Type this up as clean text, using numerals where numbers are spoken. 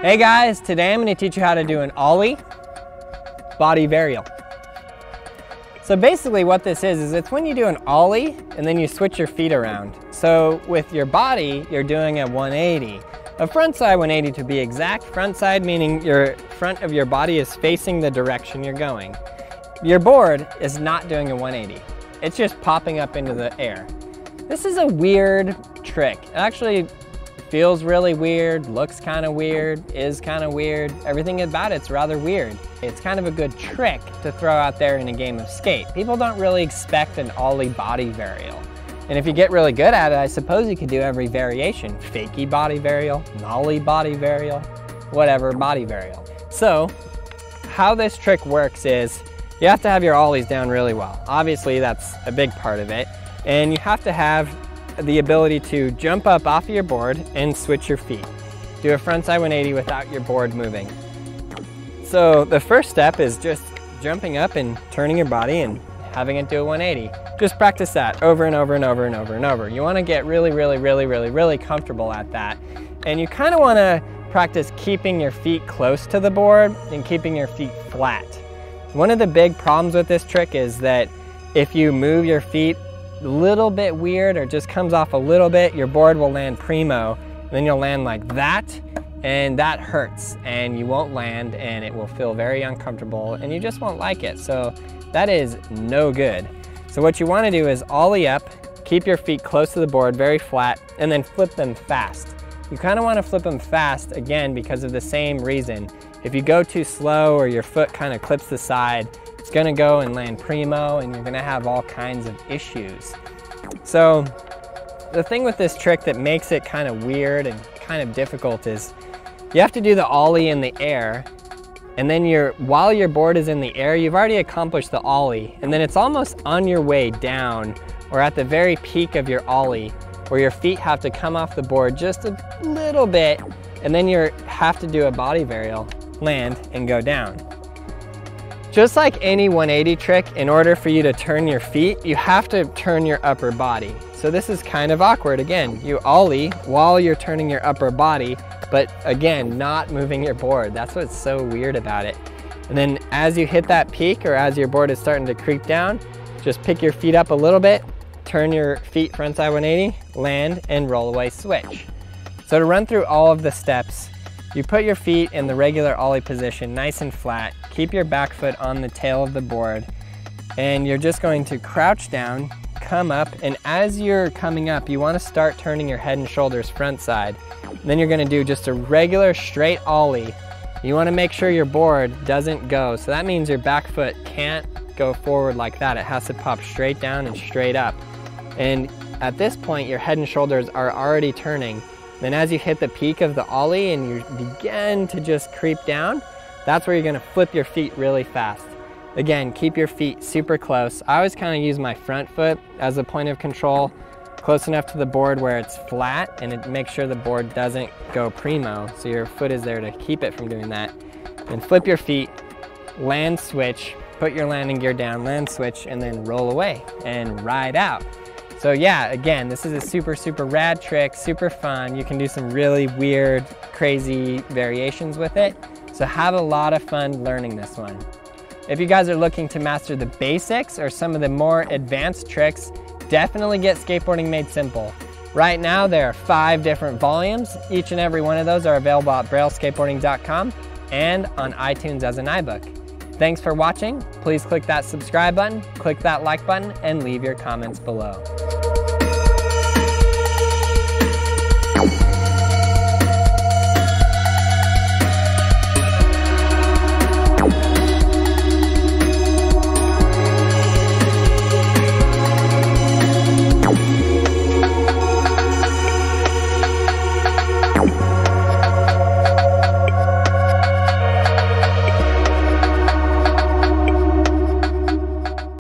Hey guys, today I'm going to teach you how to do an ollie body varial. So basically what this is it's when you do an ollie and then you switch your feet around. So with your body, you're doing a 180. A front side 180 to be exact. Front side meaning your front of your body is facing the direction you're going. Your board is not doing a 180. It's just popping up into the air. This is a weird trick. It actually feels really weird, looks kind of weird, is kind of weird. Everything about it's rather weird. It's kind of a good trick to throw out there in a game of skate. People don't really expect an ollie body varial. And if you get really good at it, I suppose you could do every variation. Fakie body varial, nollie body varial, whatever body varial. So how this trick works is you have to have your ollies down really well. Obviously that's a big part of it. And you have to have the ability to jump up off of your board and switch your feet. Do a frontside 180 without your board moving. So the first step is just jumping up and turning your body and having it do a 180. Just practice that over and over and over and over and over. You want to get really comfortable at that. And you kind of want to practice keeping your feet close to the board and keeping your feet flat. One of the big problems with this trick is that if you move your feet a little bit weird or just comes off a little bit, your board will land primo, and then you'll land like that, and that hurts, and you won't land, and it will feel very uncomfortable, and you just won't like it. So that is no good. So what you want to do is ollie up, keep your feet close to the board, very flat, and then flip them fast. You kind of want to flip them fast, again, because of the same reason. If you go too slow or your foot kind of clips the side, it's going to go and land primo and you're going to have all kinds of issues. So the thing with this trick that makes it kind of weird and kind of difficult is you have to do the ollie in the air, and then while your board is in the air, you've already accomplished the ollie, and then it's almost on your way down or at the very peak of your ollie where your feet have to come off the board just a little bit, and then you have to do a body varial, land, and go down. Just like any 180 trick, in order for you to turn your feet, you have to turn your upper body. So this is kind of awkward. Again, you ollie while you're turning your upper body, but again, not moving your board. That's what's so weird about it. And then as you hit that peak, or as your board is starting to creep down, just pick your feet up a little bit, turn your feet frontside 180, land, and roll away switch. So to run through all of the steps, you put your feet in the regular ollie position, nice and flat. Keep your back foot on the tail of the board, and you're just going to crouch down, come up, and as you're coming up, you want to start turning your head and shoulders front side. Then you're going to do just a regular straight ollie. You want to make sure your board doesn't go, so that means your back foot can't go forward like that. It has to pop straight down and straight up. And at this point, your head and shoulders are already turning. Then as you hit the peak of the ollie and you begin to just creep down, that's where you're going to flip your feet really fast. Again, keep your feet super close. I always kind of use my front foot as a point of control, close enough to the board where it's flat, and it makes sure the board doesn't go primo, so your foot is there to keep it from doing that. Then flip your feet, land switch, put your landing gear down, land switch, and then roll away and ride out. So yeah, again, this is a super rad trick, super fun. You can do some really weird, crazy variations with it. So have a lot of fun learning this one. If you guys are looking to master the basics or some of the more advanced tricks, definitely get Skateboarding Made Simple. Right now there are 5 different volumes. Each and every one of those are available at brailleskateboarding.com and on iTunes as an iBook. Thanks for watching. Please click that subscribe button, click that like button, and leave your comments below.